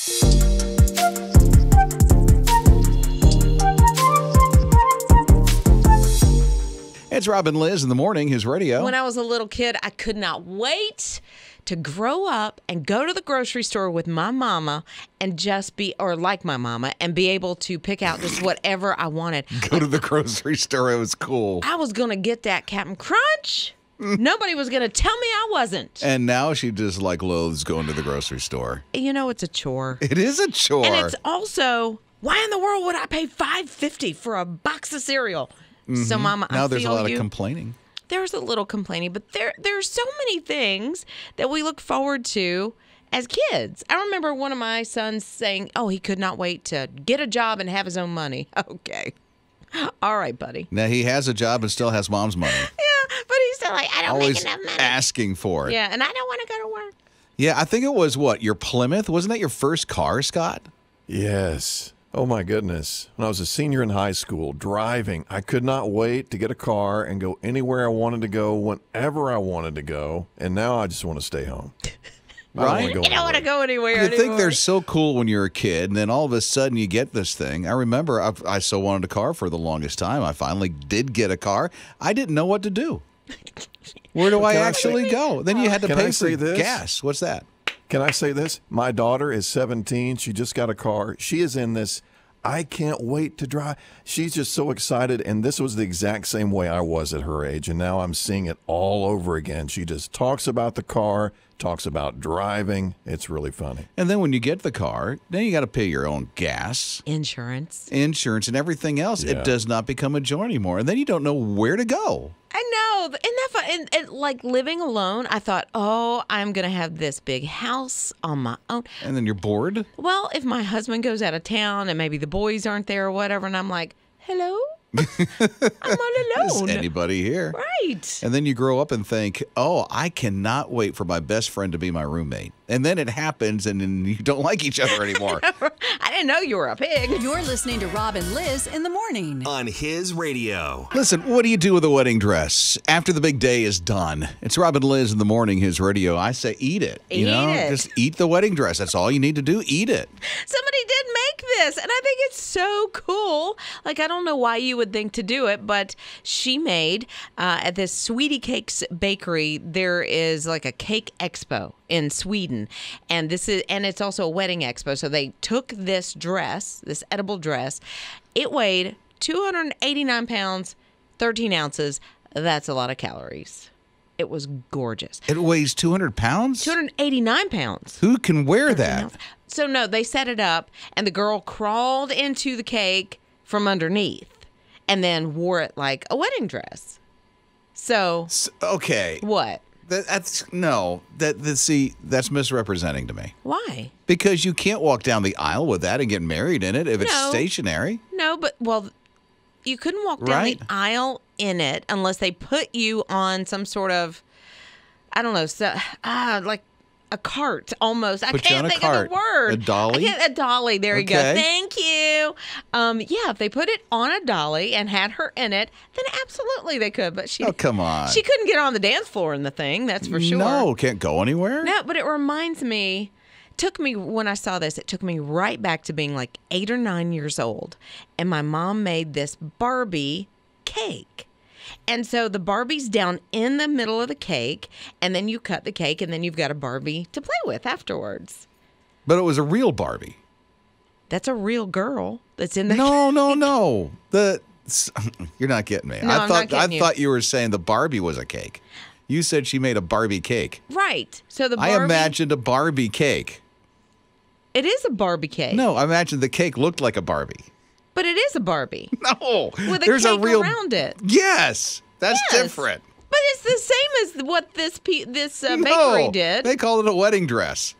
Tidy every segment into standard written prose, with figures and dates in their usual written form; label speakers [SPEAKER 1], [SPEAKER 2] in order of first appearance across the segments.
[SPEAKER 1] It's Rob and Lizz in the morning, his radio.
[SPEAKER 2] When I was a little kid, I could not wait to grow up and go to the grocery store with my mama and just be, or like my mama, and be able to pick out just whatever I wanted.
[SPEAKER 1] Go to the grocery store. It was cool.
[SPEAKER 2] I was going to get that Captain Crunch. Nobody was going to tell me I wasn't.
[SPEAKER 1] And now she just loathes going to the grocery store.
[SPEAKER 2] You know, it's a chore.
[SPEAKER 1] It is a chore.
[SPEAKER 2] And it's also, why in the world would I pay $5.50 for a box of cereal? Mm-hmm. So, Mama,
[SPEAKER 1] now
[SPEAKER 2] I
[SPEAKER 1] there's
[SPEAKER 2] feel
[SPEAKER 1] a lot
[SPEAKER 2] you.
[SPEAKER 1] of complaining.
[SPEAKER 2] There's a little complaining, but there's so many things that we look forward to as kids. I remember one of my sons saying, he could not wait to get a job and have his own money. Okay. All right, buddy.
[SPEAKER 1] Now, he has a job and still has mom's money.
[SPEAKER 2] Yeah, but he's still like, I don't
[SPEAKER 1] Always
[SPEAKER 2] make enough money.
[SPEAKER 1] Asking for it.
[SPEAKER 2] Yeah, and I don't want to go to work.
[SPEAKER 1] Yeah, I think it was, your Plymouth? Wasn't that your first car, Scott?
[SPEAKER 3] Yes. Oh, my goodness. When I was a senior in high school, driving, I could not wait to get a car and go anywhere I wanted to go, whenever I wanted to go. And now I just want to stay home.
[SPEAKER 1] Right?
[SPEAKER 2] You don't want to go anywhere
[SPEAKER 1] You
[SPEAKER 2] anymore.
[SPEAKER 1] think they're so cool when you're a kid, and then all of a sudden you get this thing. I remember I so wanted a car for the longest time. I finally did get a car. I didn't know what to do. Where do I actually go? Then you had to pay for gas. What's that?
[SPEAKER 3] Can I say this? My daughter is 17. She just got a car. She is in this, I can't wait to drive. She's just so excited. And this was the exact same way I was at her age. And now I'm seeing it all over again. She just talks about the car, talks about driving. It's really funny.
[SPEAKER 1] And then when you get the car, then you got to pay your own gas.
[SPEAKER 2] Insurance,
[SPEAKER 1] and everything else. Yeah. It does not become a joy anymore. And then you don't know where to go.
[SPEAKER 2] I know. Isn't that fun? And like living alone, I thought, I'm going to have this big house on my own.
[SPEAKER 1] And then you're bored?
[SPEAKER 2] Well, if my husband goes out of town and maybe the boys aren't there or whatever, and I'm like, hello? I'm all alone.
[SPEAKER 1] Is anybody here?
[SPEAKER 2] Right.
[SPEAKER 1] And then you grow up and think, I cannot wait for my best friend to be my roommate. And then it happens, and then you don't like each other anymore.
[SPEAKER 2] I didn't know you were a pig.
[SPEAKER 4] You're listening to Rob and Lizz in the morning.
[SPEAKER 5] On his radio.
[SPEAKER 1] Listen, what do you do with a wedding dress after the big day is done? It's Rob and Lizz in the morning, his radio. I say eat it.
[SPEAKER 2] Eat it.
[SPEAKER 1] Just eat the wedding dress. That's all you need to do. Eat it.
[SPEAKER 2] Somebody did make this, and I think it's so cool. Like, I don't know why you would think to do it, but she made at this Sweetie Cakes bakery, there is like a cake expo in Sweden, and it's also a wedding expo. So they took this dress, this edible dress. It weighed 289 pounds, 13 ounces. That's a lot of calories. It was gorgeous.
[SPEAKER 1] It weighs 200 pounds?
[SPEAKER 2] 289 pounds.
[SPEAKER 1] Who can wear that?
[SPEAKER 2] So no, they set it up, and the girl crawled into the cake from underneath and then wore it like a wedding dress. So
[SPEAKER 1] okay.
[SPEAKER 2] What?
[SPEAKER 1] That's misrepresenting to me.
[SPEAKER 2] Why?
[SPEAKER 1] Because you can't walk down the aisle with that and get married in it if it's stationary.
[SPEAKER 2] No, but you couldn't walk down the aisle in it unless they put you on some sort of, I don't know, like a cart almost. I can't think of the word.
[SPEAKER 1] A dolly?
[SPEAKER 2] A dolly. There you go. Thank you. If they put it on a dolly and had her in it, then absolutely they could. But
[SPEAKER 1] come on.
[SPEAKER 2] She couldn't get on the dance floor in the thing. That's for sure.
[SPEAKER 1] No, can't go anywhere.
[SPEAKER 2] No, but it reminds me. When I saw this, it took me right back to being like 8 or 9 years old, and my mom made this Barbie cake. And so the Barbie's down in the middle of the cake, and then you cut the cake, and then you've got a Barbie to play with afterwards.
[SPEAKER 1] But it was a real Barbie.
[SPEAKER 2] That's a real girl that's in the
[SPEAKER 1] No. You're not getting me.
[SPEAKER 2] No, I'm not getting you.
[SPEAKER 1] I thought you were saying the Barbie was a cake. You said she made a Barbie cake.
[SPEAKER 2] Right. So the Barbie,
[SPEAKER 1] I imagined a Barbie cake.
[SPEAKER 2] It is a Barbie cake.
[SPEAKER 1] No, I imagined the cake looked like a Barbie.
[SPEAKER 2] But it is a Barbie.
[SPEAKER 1] No.
[SPEAKER 2] With a
[SPEAKER 1] there's
[SPEAKER 2] cake
[SPEAKER 1] a real
[SPEAKER 2] around it.
[SPEAKER 1] Yes. That's different.
[SPEAKER 2] But it's the same as what this bakery did.
[SPEAKER 1] They called it a wedding dress.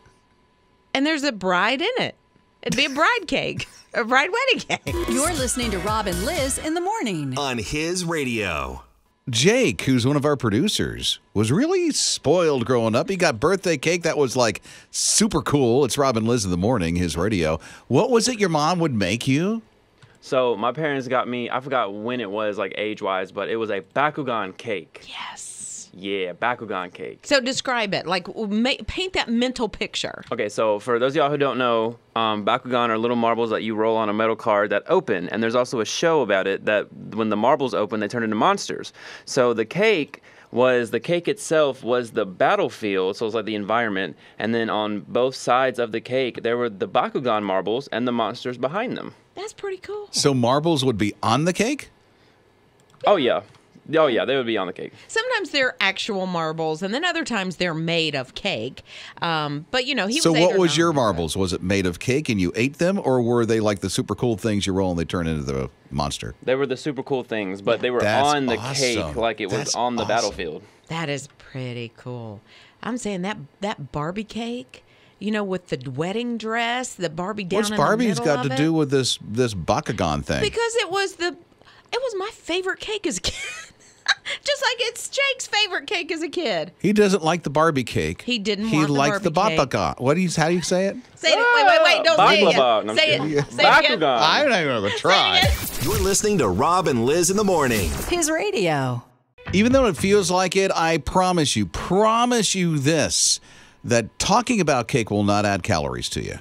[SPEAKER 2] And there's a bride in it. It'd be a bride cake. A bride wedding cake.
[SPEAKER 4] You're listening to Rob and Lizz in the morning.
[SPEAKER 5] On his radio.
[SPEAKER 1] Jake, who's one of our producers, was really spoiled growing up. He got birthday cake that was like super cool. It's Rob and Lizz in the morning, his radio. What was it your mom would make you?
[SPEAKER 6] So my parents got me, I forgot when it was, like age-wise, but it was a Bakugan cake.
[SPEAKER 2] Yes.
[SPEAKER 6] Yeah, Bakugan cake.
[SPEAKER 2] So describe it. Like, paint that mental picture.
[SPEAKER 6] Okay, so for those of y'all who don't know, Bakugan are little marbles that you roll on a metal card that open. And there's also a show about it that when the marbles open, they turn into monsters. So the cake itself was the battlefield, so it was like the environment. And then on both sides of the cake, there were the Bakugan marbles and the monsters behind them.
[SPEAKER 2] That's pretty cool.
[SPEAKER 1] So marbles would be on the cake?
[SPEAKER 6] Oh, yeah. Oh, yeah, they would be on the cake.
[SPEAKER 2] Sometimes they're actual marbles, and then other times they're made of cake. But, he was
[SPEAKER 1] So what
[SPEAKER 2] 8 or
[SPEAKER 1] was
[SPEAKER 2] 9
[SPEAKER 1] your
[SPEAKER 2] years old.
[SPEAKER 1] marbles? Was it made of cake and you ate them, or were they like the super cool things you roll and they turn into the monster?
[SPEAKER 6] They were the super cool things, but they were
[SPEAKER 1] That's
[SPEAKER 6] on the
[SPEAKER 1] awesome.
[SPEAKER 6] cake like it was
[SPEAKER 1] That's
[SPEAKER 6] on the
[SPEAKER 1] awesome.
[SPEAKER 6] battlefield.
[SPEAKER 2] That is pretty cool. I'm saying that Barbie cake, with the wedding dress, the Barbie down
[SPEAKER 1] What's
[SPEAKER 2] in
[SPEAKER 1] Barbie's
[SPEAKER 2] the middle
[SPEAKER 1] got
[SPEAKER 2] of
[SPEAKER 1] to
[SPEAKER 2] it?
[SPEAKER 1] do with this Bakugan thing?
[SPEAKER 2] Because it was my favorite cake as a kid. Just like it's Jake's favorite cake as a kid.
[SPEAKER 1] He doesn't like the Barbie cake.
[SPEAKER 2] He didn't
[SPEAKER 1] He
[SPEAKER 2] want the
[SPEAKER 1] liked the
[SPEAKER 2] Barbie cake.
[SPEAKER 1] Bakugan. How do you say it?
[SPEAKER 2] Say it. Wait. Don't say it
[SPEAKER 6] Baklava.
[SPEAKER 2] again.
[SPEAKER 6] No, I'm
[SPEAKER 2] Say
[SPEAKER 6] kidding.
[SPEAKER 2] it. Say it again.
[SPEAKER 6] Bakugan.
[SPEAKER 1] I'm not even going to try.
[SPEAKER 5] You're listening to Rob and Liz in the morning.
[SPEAKER 4] His radio.
[SPEAKER 1] Even though it feels like it, I promise you this, that talking about cake will not add calories to you.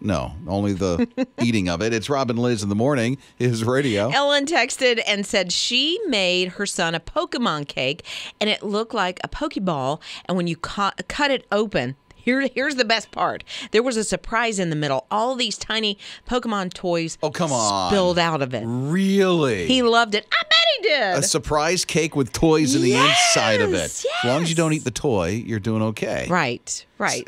[SPEAKER 1] No, only the eating of it. It's Rob and Liz in the morning, His Radio.
[SPEAKER 2] Ellen texted and said she made her son a Pokemon cake, and it looked like a Pokeball. And when you cut it open, here's the best part. There was a surprise in the middle. All these tiny Pokemon toys spilled out of it.
[SPEAKER 1] Really?
[SPEAKER 2] He loved it. I bet he did.
[SPEAKER 1] A surprise cake with toys in the inside of it.
[SPEAKER 2] Yes,
[SPEAKER 1] As long as you don't eat the toy, you're doing okay.
[SPEAKER 2] Right.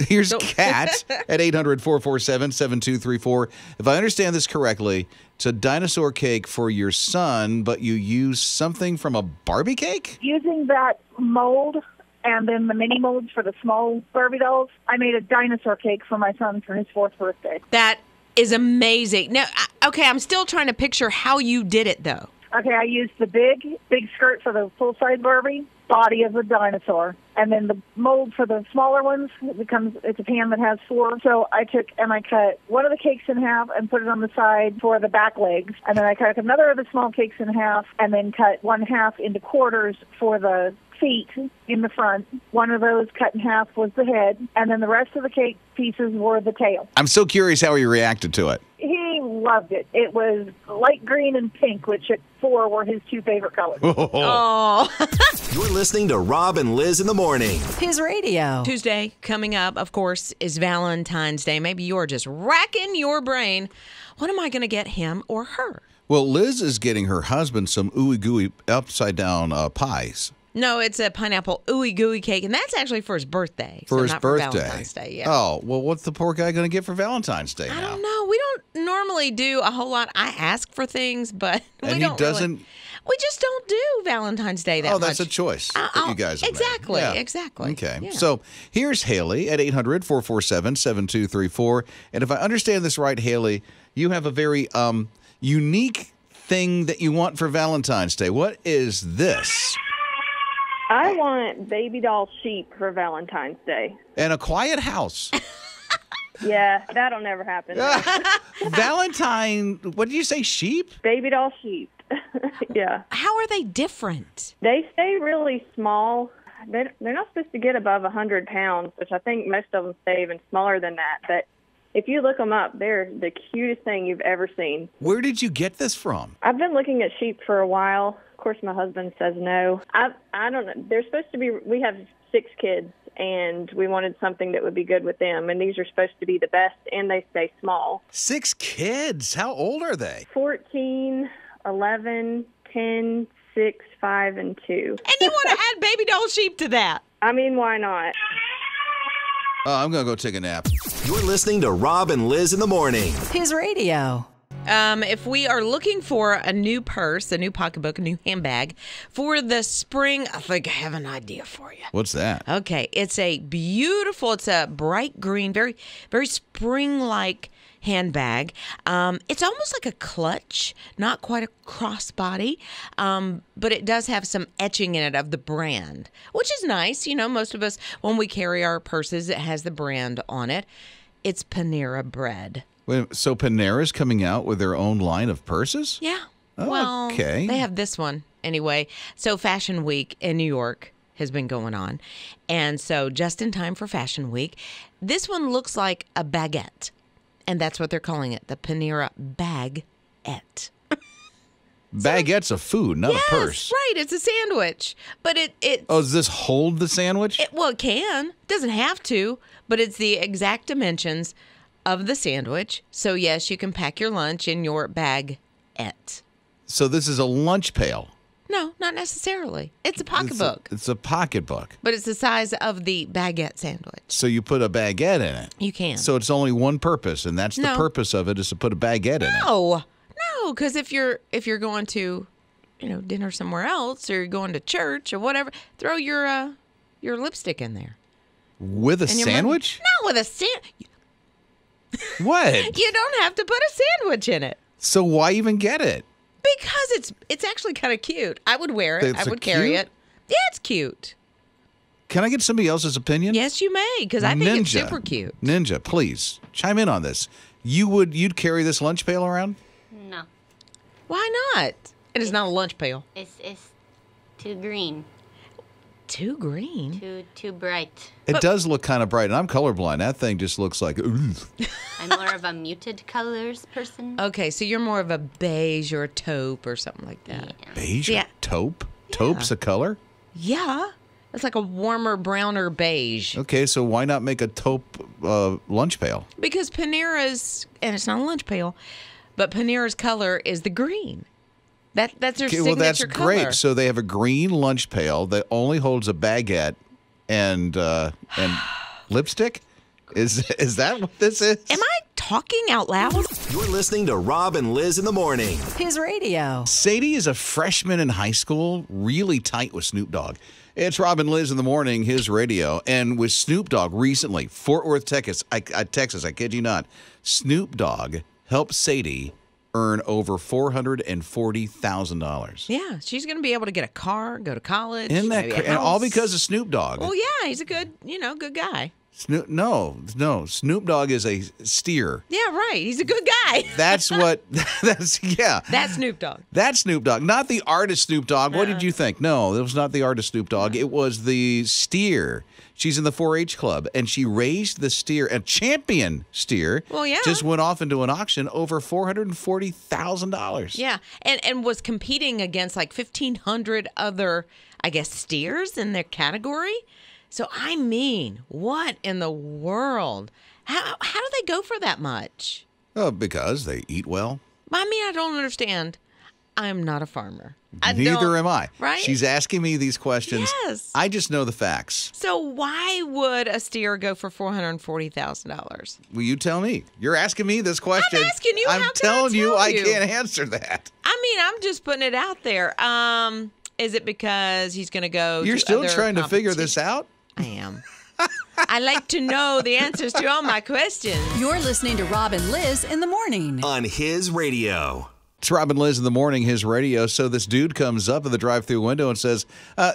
[SPEAKER 1] Here's Kat at 800-447-7234. If I understand this correctly, it's a dinosaur cake for your son, but you use something from a Barbie cake?
[SPEAKER 7] Using that mold and then the mini molds for the small Barbie dolls, I made a dinosaur cake for my son for his 4th birthday.
[SPEAKER 2] That is amazing. Now, okay, I'm still trying to picture how you did it, though.
[SPEAKER 7] Okay, I used the big skirt for the full-size Barbie, body of the dinosaur, and then the mold for the smaller ones, it's a pan that has 4. So I took and I cut one of the cakes in half and put it on the side for the back legs, and then I cut another of the small cakes in half and then cut one half into quarters for the feet in the front. One of those cut in half was the head, and then the rest of the cake pieces were the tail.
[SPEAKER 1] I'm so curious how he reacted to it.
[SPEAKER 7] He loved it. It was light green and pink, which at 4 were his 2 favorite colors.
[SPEAKER 2] Oh.
[SPEAKER 5] You're listening to Rob and Liz in the morning.
[SPEAKER 4] His radio.
[SPEAKER 2] Tuesday coming up, of course, is Valentine's Day. Maybe you're just racking your brain. What am I going to get him or her?
[SPEAKER 1] Well, Liz is getting her husband some ooey gooey upside down pies.
[SPEAKER 2] No, it's a pineapple ooey gooey cake, and that's actually for his birthday.
[SPEAKER 1] For his
[SPEAKER 2] not
[SPEAKER 1] birthday.
[SPEAKER 2] For Valentine's Day, yeah.
[SPEAKER 1] Oh, well, what's the poor guy going to get for Valentine's Day
[SPEAKER 2] I
[SPEAKER 1] now?
[SPEAKER 2] don't know. We don't normally do a whole lot. I ask for things, but we
[SPEAKER 1] And he
[SPEAKER 2] don't
[SPEAKER 1] doesn't.
[SPEAKER 2] Really, we just don't do Valentine's Day that much.
[SPEAKER 1] Oh, that's a choice that you guys have
[SPEAKER 2] exactly,
[SPEAKER 1] made. Yeah.
[SPEAKER 2] exactly.
[SPEAKER 1] Okay.
[SPEAKER 2] Yeah.
[SPEAKER 1] So here's Haley at 800-447-7234. And if I understand this right, Haley, you have a very unique thing that you want for Valentine's Day. What is this?
[SPEAKER 8] I want baby doll sheep for Valentine's Day.
[SPEAKER 1] And a quiet house.
[SPEAKER 8] Yeah, that'll never happen.
[SPEAKER 1] What did you say, sheep?
[SPEAKER 8] Baby doll sheep. Yeah.
[SPEAKER 2] How are they different?
[SPEAKER 8] They stay really small. They're not supposed to get above 100 pounds, which I think most of them stay even smaller than that. But if you look them up, they're the cutest thing you've ever seen.
[SPEAKER 1] Where did you get this from?
[SPEAKER 8] I've been looking at sheep for a while. Of course, my husband says no. I don't know. They're supposed to be, we have 6 kids, and we wanted something that would be good with them. And these are supposed to be the best, and they stay small.
[SPEAKER 1] 6 kids? How old are they?
[SPEAKER 8] 14, 11, 10, 6, 5, and 2.
[SPEAKER 2] And you want to add baby doll sheep to that?
[SPEAKER 8] I mean, why not?
[SPEAKER 1] I'm going to go take a nap.
[SPEAKER 5] You're listening to Rob and Liz in the morning.
[SPEAKER 4] His radio.
[SPEAKER 2] If we are looking for a new purse, a new pocketbook, a new handbag for the spring, I think I have an idea for you.
[SPEAKER 1] What's that?
[SPEAKER 2] Okay, it's a bright green, very, very spring-like handbag. It's almost like a clutch, not quite a crossbody, but it does have some etching in it of the brand, which is nice. You know, most of us, when we carry our purses, it has the brand on it. It's Panera bread.
[SPEAKER 1] Wait, so Panera's coming out with their own line of purses?
[SPEAKER 2] Yeah.
[SPEAKER 1] Oh,
[SPEAKER 2] Well,
[SPEAKER 1] okay.
[SPEAKER 2] they have this one anyway. So Fashion Week in New York has been going on. And so just in time for Fashion Week, this one looks like a baguette. And that's what they're calling it, the Panera baguette.
[SPEAKER 1] Baguette's a food, not a purse.
[SPEAKER 2] Right. It's a sandwich. But it
[SPEAKER 1] Oh, does this hold the sandwich?
[SPEAKER 2] well, it can. Doesn't have to, but it's the exact dimensions of the sandwich. So, yes, you can pack your lunch in your baguette.
[SPEAKER 1] So this is a lunch pail.
[SPEAKER 2] No, not necessarily. It's a pocketbook.
[SPEAKER 1] It's a pocketbook.
[SPEAKER 2] But it's the size of the baguette sandwich.
[SPEAKER 1] So you put a baguette in it.
[SPEAKER 2] You can.
[SPEAKER 1] So it's only one purpose, and that's the
[SPEAKER 2] No.
[SPEAKER 1] purpose of it, is to put a baguette in it.
[SPEAKER 2] No, because if you're going to, dinner somewhere else, or you're going to church or whatever, throw your lipstick in there.
[SPEAKER 1] With a
[SPEAKER 2] And your
[SPEAKER 1] sandwich?
[SPEAKER 2] No, with a sandwich.
[SPEAKER 1] What?
[SPEAKER 2] You don't have to put a sandwich in it.
[SPEAKER 1] So why even get it?
[SPEAKER 2] Because it's actually kind of cute. I would wear it.
[SPEAKER 1] It's
[SPEAKER 2] I would carry
[SPEAKER 1] cute?
[SPEAKER 2] it. Yeah, it's cute.
[SPEAKER 1] Can I get somebody else's opinion?
[SPEAKER 2] Yes, you may, because I think it's super cute.
[SPEAKER 1] Ninja, please chime in on this. You'd carry this lunch pail around?
[SPEAKER 9] No,
[SPEAKER 2] Why not? It is not a lunch pail.
[SPEAKER 9] it's too green,
[SPEAKER 2] Too green.
[SPEAKER 9] too bright.
[SPEAKER 1] It does look kind of bright, and I'm colorblind. That thing just looks like, ooh.
[SPEAKER 9] I'm more of a muted colors person.
[SPEAKER 2] Okay, so you're more of a beige or a taupe or something like that.
[SPEAKER 1] Beige?
[SPEAKER 2] Yeah.
[SPEAKER 1] Taupe? Taupe's a color?
[SPEAKER 2] Yeah. It's like a warmer, browner beige.
[SPEAKER 1] Okay, so why not make a taupe lunch pail?
[SPEAKER 2] Because Panera's, and it's not a lunch pail, but Panera's color is the green. That's their
[SPEAKER 1] Okay,
[SPEAKER 2] signature
[SPEAKER 1] well, that's
[SPEAKER 2] color.
[SPEAKER 1] great. So they have a green lunch pail that only holds a baguette and lipstick? Is that what this is?
[SPEAKER 2] Am I talking out loud?
[SPEAKER 5] You're listening to Rob and Liz in the morning.
[SPEAKER 4] His radio.
[SPEAKER 1] Sadie is a freshman in high school, really tight with Snoop Dogg. It's Rob and Liz in the morning, his radio. And with Snoop Dogg recently, Fort Worth, Texas, I kid you not, Snoop Dogg helped Sadie earn over $440,000.
[SPEAKER 2] Yeah, she's going to be able to get a car, go to college.
[SPEAKER 1] Isn't that
[SPEAKER 2] maybe a
[SPEAKER 1] and all
[SPEAKER 2] house.
[SPEAKER 1] because of Snoop Dogg?
[SPEAKER 2] Well, yeah, he's a good guy.
[SPEAKER 1] No. Snoop Dogg is a steer.
[SPEAKER 2] Yeah, right. He's a good guy.
[SPEAKER 1] That's yeah.
[SPEAKER 2] That's Snoop Dogg.
[SPEAKER 1] That's Snoop Dogg, not the artist Snoop Dogg. What did you think? No, it was not the artist Snoop Dogg. It was the steer. She's in the 4-H club, and she raised the steer, a champion steer.
[SPEAKER 2] Well, yeah.
[SPEAKER 1] Just went off into an auction over $440,000.
[SPEAKER 2] Yeah, and was competing against like 1,500 other, I guess, steers in their category. So, I mean, what in the world? How do they go for that much?
[SPEAKER 1] Oh, because they eat well.
[SPEAKER 2] I mean, I don't understand. I'm not a farmer.
[SPEAKER 1] Neither am I.
[SPEAKER 2] Right?
[SPEAKER 1] She's asking me these questions.
[SPEAKER 2] Yes.
[SPEAKER 1] I just know the facts.
[SPEAKER 2] So why would a steer go for $440,000?
[SPEAKER 1] Well, you tell me. You're asking me this question.
[SPEAKER 2] I'm asking you.
[SPEAKER 1] I'm
[SPEAKER 2] How can
[SPEAKER 1] telling
[SPEAKER 2] I
[SPEAKER 1] you,
[SPEAKER 2] tell
[SPEAKER 1] I
[SPEAKER 2] you?
[SPEAKER 1] can't answer that.
[SPEAKER 2] I mean, I'm just putting it out there. Is it because he's going to go?
[SPEAKER 1] You're
[SPEAKER 2] to
[SPEAKER 1] still
[SPEAKER 2] other
[SPEAKER 1] trying to figure this out?
[SPEAKER 2] I am. I like to know the answers to all my questions.
[SPEAKER 4] You're listening to Rob and Liz in the morning.
[SPEAKER 5] On his radio.
[SPEAKER 1] It's Rob and Liz in the morning, his radio. So this dude comes up in the drive-through window and says,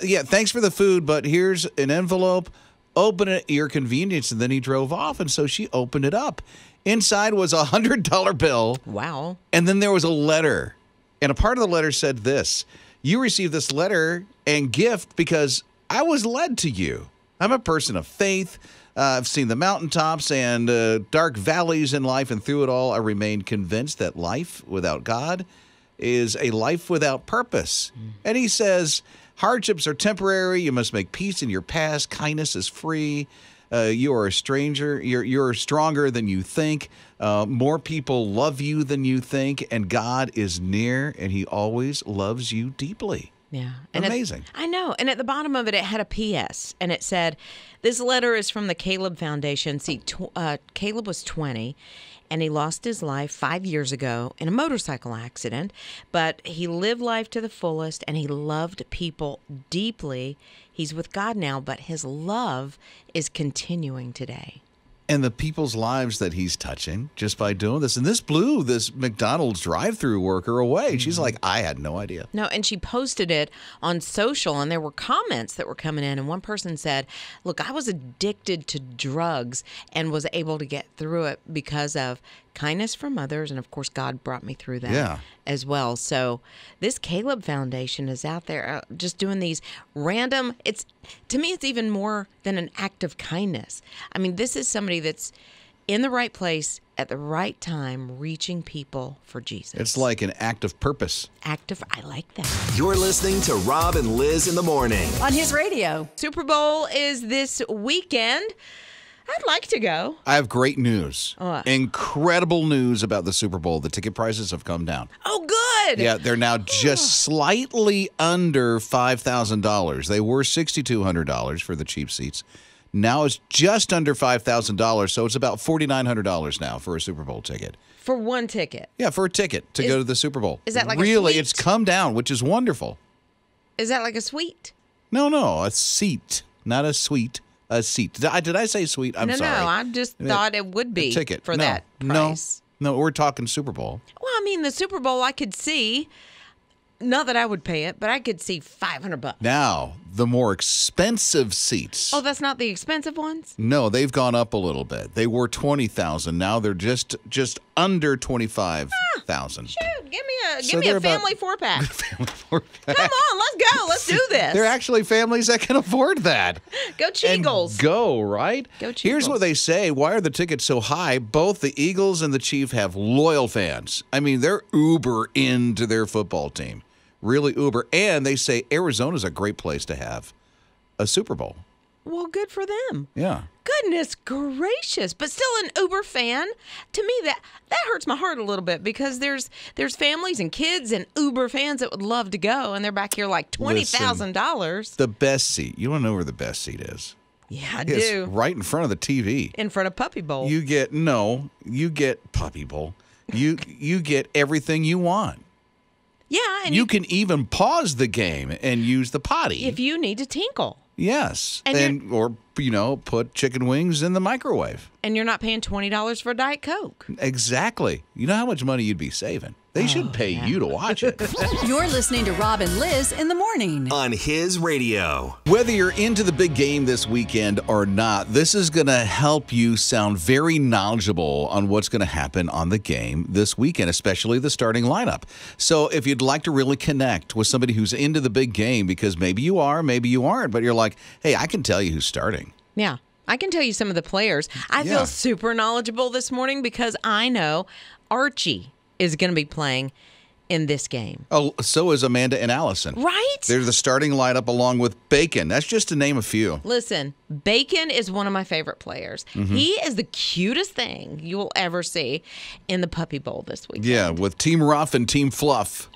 [SPEAKER 1] yeah, thanks for the food, but here's an envelope. Open it at your convenience. And then he drove off, and so she opened it up. Inside was a $100 bill.
[SPEAKER 2] Wow.
[SPEAKER 1] And then there was a letter. And a part of the letter said this: you received this letter and gift because I was led to you. I'm a person of faith. I've seen the mountaintops and dark valleys in life, and through it all, I remain convinced that life without God is a life without purpose. And he says, hardships are temporary. You must make peace in your past. Kindness is free. You are a stranger. You're stronger than you think. More people love you than you think, and God is near, and he always loves you deeply.
[SPEAKER 2] Yeah.
[SPEAKER 1] Amazing.
[SPEAKER 2] I know. And at the bottom of it, it had a P.S. And it said, this letter is from the Caleb Foundation. See, Caleb was 20, and he lost his life 5 years ago in a motorcycle accident. But he lived life to the fullest, and he loved people deeply. He's with God now, but his love is continuing today.
[SPEAKER 1] And the people's lives that he's touching just by doing this. And this blew this McDonald's drive-through worker away. She's like, I had no idea.
[SPEAKER 2] No, and she posted it on social, and there were comments that were coming in. And one person said, look, I was addicted to drugs and was able to get through it because of kindness from others. And, of course, God brought me through that as well. So this Caleb Foundation is out there just doing these random, to me, it's even more than an act of kindness. I mean, this is somebody that's in the right place at the right time, reaching people for Jesus.
[SPEAKER 1] It's like an act of purpose.
[SPEAKER 2] I like that.
[SPEAKER 5] You're listening to Rob and Liz in the morning.
[SPEAKER 4] On his radio.
[SPEAKER 2] Super Bowl is this weekend. I'd like to go.
[SPEAKER 1] I have great news.
[SPEAKER 2] What?
[SPEAKER 1] Incredible news about the Super Bowl. The ticket prices have come down.
[SPEAKER 2] Oh, good.
[SPEAKER 1] Yeah, they're now just slightly under $5,000. They were $6,200 for the cheap seats. Now it's just under $5,000, so it's about $4,900 now for a Super Bowl ticket.
[SPEAKER 2] For one ticket?
[SPEAKER 1] Yeah, for a ticket to go to the Super Bowl.
[SPEAKER 2] Is that like a
[SPEAKER 1] really?
[SPEAKER 2] suite?
[SPEAKER 1] It's come down, which is wonderful.
[SPEAKER 2] Is that like a suite?
[SPEAKER 1] No, a seat, not a suite. A seat. Did I say suite? I'm sorry.
[SPEAKER 2] No, I just thought it would be
[SPEAKER 1] a ticket
[SPEAKER 2] for that price.
[SPEAKER 1] No, we're talking Super Bowl.
[SPEAKER 2] Well, I mean, the Super Bowl I could see, not that I would pay it, but I could see $500.
[SPEAKER 1] Now, the more expensive seats.
[SPEAKER 2] Oh, that's not the expensive ones?
[SPEAKER 1] No, they've gone up a little bit. They were $20,000. Now they're just under $25,000.
[SPEAKER 2] Shoot, give me a family four-pack.
[SPEAKER 1] Family four-pack.
[SPEAKER 2] Come on, let's go. Let's do this.
[SPEAKER 1] There are actually families that can afford that.
[SPEAKER 2] Go Cheagles.
[SPEAKER 1] Go, right?
[SPEAKER 2] Go Cheagles.
[SPEAKER 1] Here's what they say. Why are the tickets so high? Both the Eagles and the Chiefs have loyal fans. I mean, they're uber into their football team. Really uber. And they say Arizona's a great place to have a Super Bowl.
[SPEAKER 2] Well, good for them.
[SPEAKER 1] Yeah.
[SPEAKER 2] Goodness gracious. But still an Uber fan. To me, that hurts my heart a little bit because there's families and kids and Uber fans that would love to go, and they're back here like $20,000.
[SPEAKER 1] The best seat. You want to know where the best seat is?
[SPEAKER 2] Yeah, I
[SPEAKER 1] It's
[SPEAKER 2] do.
[SPEAKER 1] right in front of the TV.
[SPEAKER 2] In front of Puppy Bowl.
[SPEAKER 1] You get Puppy Bowl. You get everything you want.
[SPEAKER 2] Yeah, and
[SPEAKER 1] you can even pause the game and use the potty.
[SPEAKER 2] if you need to tinkle.
[SPEAKER 1] Yes.
[SPEAKER 2] And
[SPEAKER 1] or put chicken wings in the microwave.
[SPEAKER 2] And you're not paying $20 for a Diet Coke.
[SPEAKER 1] Exactly. You know how much money you'd be saving? They should pay you to watch it.
[SPEAKER 4] You're listening to Rob and Liz in the morning.
[SPEAKER 5] On his radio.
[SPEAKER 1] Whether you're into the big game this weekend or not, this is going to help you sound very knowledgeable on what's going to happen on the game this weekend, especially the starting lineup. So if you'd like to really connect with somebody who's into the big game, because maybe you are, maybe you aren't, but you're like, hey, I can tell you who's starting.
[SPEAKER 2] Yeah. I can tell you some of the players. I feel super knowledgeable this morning because I know Archie is going to be playing in this game.
[SPEAKER 1] Oh, so is Amanda and Allison.
[SPEAKER 2] Right?
[SPEAKER 1] They're the starting lineup along with Bacon. That's just to name a few.
[SPEAKER 2] Listen, Bacon is one of my favorite players.
[SPEAKER 1] Mm-hmm.
[SPEAKER 2] He is the cutest thing you will ever see in the Puppy Bowl this weekend.
[SPEAKER 1] Yeah, with Team Rough and Team Fluff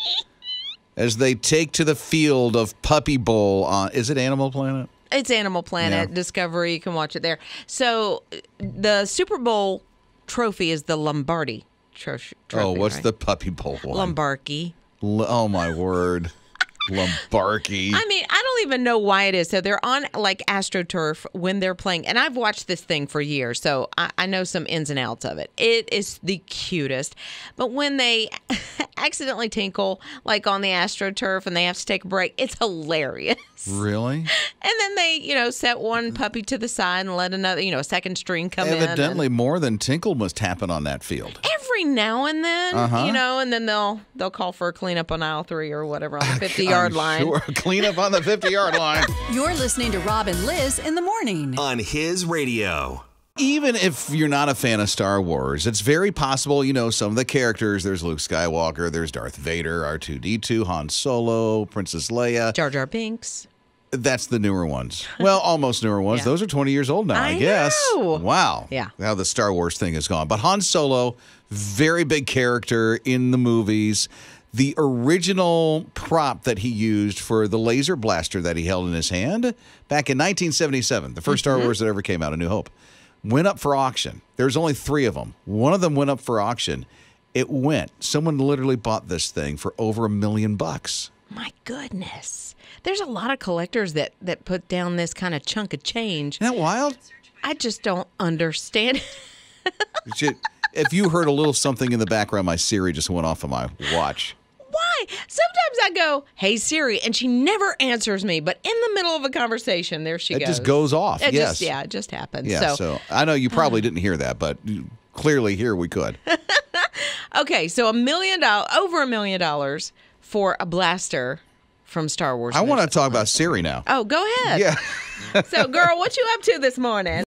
[SPEAKER 1] as they take to the field of Puppy Bowl on, is it Animal Planet?
[SPEAKER 2] It's Animal Planet, Discovery. You can watch it there. So the Super Bowl trophy is the Lombardi trophy.
[SPEAKER 1] Oh, what's
[SPEAKER 2] right?
[SPEAKER 1] the Puppy Bowl one?
[SPEAKER 2] Lombardi.
[SPEAKER 1] Oh, my word. Lombardi.
[SPEAKER 2] I mean, I don't even know why it is. So they're on like AstroTurf when they're playing. And I've watched this thing for years, so I know some ins and outs of it. It is the cutest. But when they accidentally tinkle like on the AstroTurf and they have to take a break, it's hilarious.
[SPEAKER 1] Really?
[SPEAKER 2] And then they, set one puppy to the side and let another, a second string come in.
[SPEAKER 1] Evidently, more than tinkle must happen on that field.
[SPEAKER 2] Every now and then, and then they'll call for a cleanup on aisle 3 or whatever on the 50-yard line.
[SPEAKER 1] Sure, cleanup on the 50-yard line.
[SPEAKER 4] You're listening to Rob and Liz in the morning.
[SPEAKER 5] On his radio.
[SPEAKER 1] Even if you're not a fan of Star Wars, it's very possible, some of the characters. There's Luke Skywalker, there's Darth Vader, R2-D2, Han Solo, Princess Leia.
[SPEAKER 2] Jar Jar Binks.
[SPEAKER 1] That's the newer ones. Well, almost newer ones.
[SPEAKER 2] Yeah.
[SPEAKER 1] Those are 20 years old now, I guess.
[SPEAKER 2] know.
[SPEAKER 1] Wow.
[SPEAKER 2] Yeah.
[SPEAKER 1] How the Star Wars thing is gone. But Han Solo, very big character in the movies. The original prop that he used for the laser blaster that he held in his hand back in 1977, the first Star Wars that ever came out, A New Hope, went up for auction. There's only 3 of them. One of them went up for auction. It went. Someone literally bought this thing for over $1 million.
[SPEAKER 2] My goodness. There's a lot of collectors that put down this kind of chunk of change.
[SPEAKER 1] Isn't that wild?
[SPEAKER 2] I just don't understand.
[SPEAKER 1] If you heard a little something in the background, my Siri just went off of my watch.
[SPEAKER 2] Why? Sometimes I go, "Hey Siri," and she never answers me. But in the middle of a conversation, there she goes.
[SPEAKER 1] It just goes off.
[SPEAKER 2] It
[SPEAKER 1] yes.
[SPEAKER 2] it just happens.
[SPEAKER 1] Yeah. So I know you probably didn't hear that, but clearly here we could.
[SPEAKER 2] Okay, so over $1 million for a blaster from Star Wars.
[SPEAKER 1] I want to talk about Siri now.
[SPEAKER 2] Oh, go ahead.
[SPEAKER 1] Yeah.
[SPEAKER 2] So, girl, what you up to this morning?